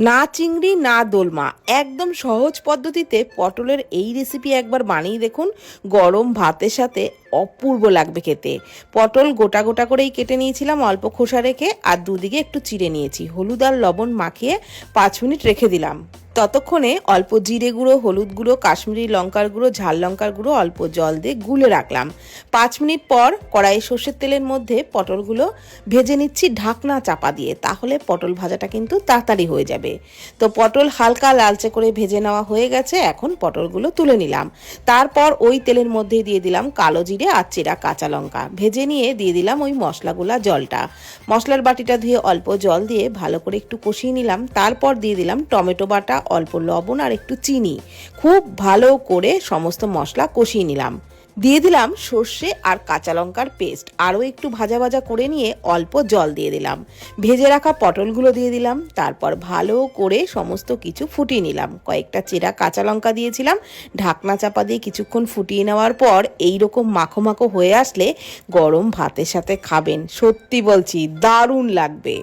না চিংড়ি না দোলমা, একদম সহজ পদ্ধতিতে পটলের এই রেসিপি একবার বানিয়ে দেখুন। গরম ভাতের সাথে অপূর্ব লাগবে খেতে। পটল গোটা গোটা করেই কেটে নিয়েছিলাম অল্প খোসা রেখে, আর দুদিকে একটু চিড়ে নিয়েছি। হলুদ আর লবণ মাখিয়ে 5 মিনিট রেখে দিলাম। ততক্ষণে অল্প জিরে গুঁড়ো, হলুদ গুঁড়ো, কাশ্মীরি লঙ্কার গুঁড়ো, ঝাল লঙ্কার গুঁড়ো অল্প জল দিয়ে গুলে রাখলাম। 5 মিনিট পর কড়াইয়ে সর্ষের তেলের মধ্যে পটলগুলো ভেজে নিচ্ছি ঢাকনা চাপা দিয়ে, তাহলে পটল ভাজাটা কিন্তু তাড়াতাড়ি হয়ে যাবে। তো পটল হালকা লালচে করে ভেজে নেওয়া হয়ে গেছে, এখন পটলগুলো তুলে নিলাম। তারপর ওই তেলের মধ্যে দিয়ে দিলাম কালো জিরে আর চেরা কাঁচা লঙ্কা, ভেজে নিয়ে দিয়ে দিলাম ওই মশলাগুলা জলটা। মশলার বাটিটা ধুয়ে অল্প জল দিয়ে ভালো করে একটু কষিয়ে নিলাম। তারপর দিয়ে দিলাম টমেটো বাটা, অল্প লবণ আর একটু চিনি। খুব ভালো করে সমস্ত মশলা কষিয়ে নিলাম। দিয়ে দিলাম সর্ষে আর কাঁচা লঙ্কার পেস্ট, আরও একটু ভাজা ভাজা করে নিয়ে অল্প জল দিয়ে দিলাম। ভেজে রাখা পটলগুলো দিয়ে দিলাম। তারপর ভালো করে সমস্ত কিছু ফুটিয়ে নিলাম। কয়েকটা চেরা কাঁচা লঙ্কা দিয়েছিলাম। ঢাকনা চাপা দিয়ে কিছুক্ষণ ফুটিয়ে নেওয়ার পর এই রকম মাখো মাখো হয়ে আসলে গরম ভাতের সাথে খাবেন, সত্যি বলছি দারুণ লাগবে।